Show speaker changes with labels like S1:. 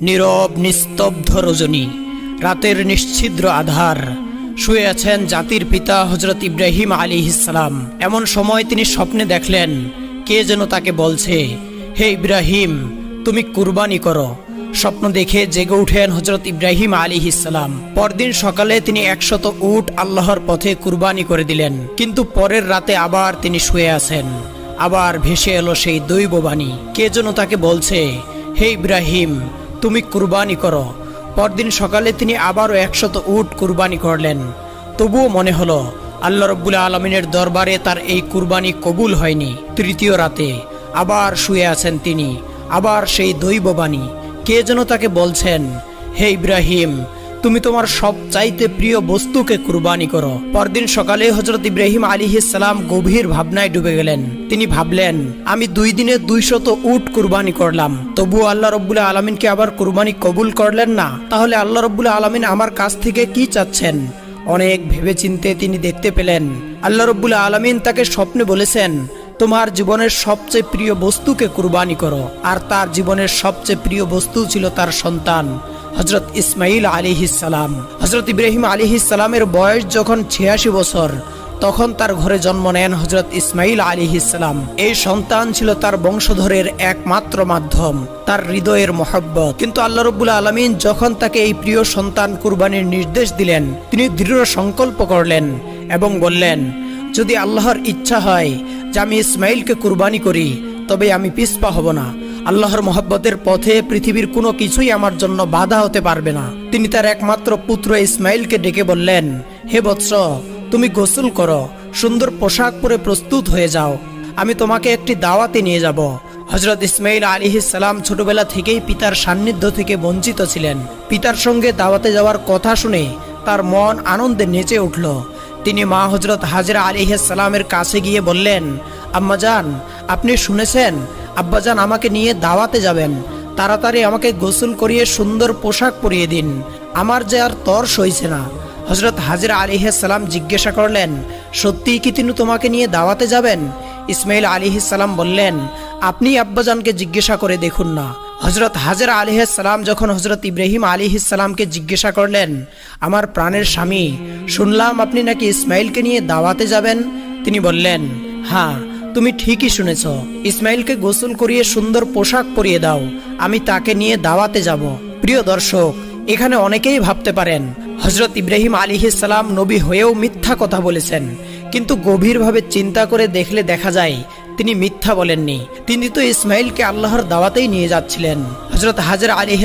S1: নীরব নিস্তব্ধ রজনী, রাতের নিশ্ছিদ্র আধার, শুয়ে আছেন জাতির পিতা হযরত ইব্রাহিম আলাইহিস সালাম। এমন সময় তিনি স্বপ্নে দেখলেন কে যেন তাকে বলছে, হে ইব্রাহিম, তুমি কুরবানি করো। স্বপ্ন দেখে জেগে উঠেন হযরত ইব্রাহিম আলাইহিস সালাম। পরদিন সকালে তিনি 100 উট আল্লাহর পথে কুরবানি করে দিলেন। কিন্তু পরের রাতে আবার তিনি শুয়ে আছেন। আবার ভেসে এলো সেই দৈববাণী, কে যেন তাকে বলছে, হে ইব্রাহিম, তুমি কুরবানি করো। পরদিন সকালে তিনি আবারও 100 উট কুরবানি করলেন। তবুও মনে হলো আল্লাহ রব্বুল আলমিনের দরবারে তার এই কুরবানি কবুল হয়নি। তৃতীয় রাতে আবার শুয়ে আছেন তিনি। আবার সেই দৈববাণী, কে যেন তাকে বলছেন, হে ইব্রাহিম, তুমি তোমার সবচাইতে প্রিয় বস্তুকে কুরবানি করো। পরদিন সকালে হযরত ইব্রাহিম আলাইহিস সালাম গভীর ভাবনায় ডুবে গেলেন। তিনি ভাবলেন, আমি 2 দিনে 200 উট কুরবানি করলাম, তবুও আল্লাহ রব্বুল আলমিনকে আবার কুরবানি কবুল করলেন না। তাহলে আল্লাহ রব্বুল আলমিন আমার কাছ থেকে কি চাচ্ছেন? অনেক ভেবেচিন্তে তিনি দেখতে পেলেন আল্লাহ রব্বুল আলমিন তাকে স্বপ্নে বলেছেন, তোমার জীবনের সবচেয়ে প্রিয় বস্তুকে কুরবানি করো। আর তার জীবনের সবচেয়ে প্রিয় বস্তু ছিল তার সন্তান হযরত ইসমাইল আলাইহিস সালাম। হযরত ইব্রাহিম আলাইহিস সালামের বয়স যখন 86 বছর, তখন তার ঘরে জন্ম নেন হযরত ইসমাইল আলাইহিস সালাম। এই সন্তান ছিল তার বংশধরের একমাত্র মাধ্যম, তার হৃদয়ের মহব্বত। কিন্তু আল্লাহ রাব্বুল আলামিন যখন তাকে এই প্রিয় সন্তান কুরবানির নির্দেশ দিলেন, তিনি দৃঢ় সংকল্প করলেন এবং বললেন, যদি আল্লাহর ইচ্ছা হয় যে আমি ইসমাইলকে কুরবানি করি, তবে আমি পিছপা হব না। আল্লাহর মহব্বতের পথে পৃথিবীর কোনো কিছুই আমার জন্য বাধা হতে পারবে না। তিনি তার একমাত্র পুত্র ইসমাইলকে ডেকে বললেন, হে বৎস, তুমি গোসল করো, সুন্দর পোশাক পরে প্রস্তুত হয়ে যাও, আমি তোমাকে একটি দাওয়াতে নিয়ে যাব। হযরত ইসমাইল আলাইহিস সালাম ছোটবেলা থেকেই পিতার সান্নিধ্য থেকে বঞ্চিত ছিলেন। পিতার সঙ্গে দাওয়াতে যাওয়ার কথা শুনে তার মন আনন্দে নেচে উঠল। তিনি মা হযরত হাজরা আলাইহিস সালামের কাছে গিয়ে বললেন, আম্মাজান, আপনি শুনেছেন আব্বাজান আমাকে নিয়ে দাওয়াতে যাবেন, তাড়াতাড়ি আমাকে গোসল করিয়ে সুন্দর পোশাক পরিয়ে দিন, আমার যে আর তর সইছে না। হযরত হাজরা আলাইহিস সালাম জিজ্ঞাসা করলেন, সত্যিই কি তিনি তোমাকে নিয়ে দাওয়াতে যাবেন? ইসমাইল আলাইহিস সালাম বললেন, আপনি আব্বাজানকে জিজ্ঞাসা করে দেখুন না। হযরত হাজরা আলাইহিস সালাম যখন হযরত ইব্রাহিম আলাইহিস সালামকে জিজ্ঞাসা করলেন, আমার প্রাণের স্বামী, শুনলাম আপনি নাকি ইসমাইলকে নিয়ে দাওয়াতে যাবেন। তিনি বললেন, হ্যাঁ, তুমি ঠিকই শুনেছ, ইসমাইলকে গোসল করিয়ে সুন্দর পোশাক পরিয়ে দাও, আমি তাকে নিয়ে দাওয়াতে যাব। প্রিয় দর্শক, এখানে অনেকেই ভাবতে পারেন হযরত ইব্রাহিম আলাইহিস সালাম নবী হয়েও মিথ্যা কথা বলেছেন, কিন্তু গভীরভাবে চিন্তা করে দেখলে দেখা যায় তিনি মিথ্যা বলেননি। তিনি তো ইসমাইলকে আল্লাহর দাওয়াতেই নিয়ে যাচ্ছিলেন। হযরত হাজরা আলাইহিস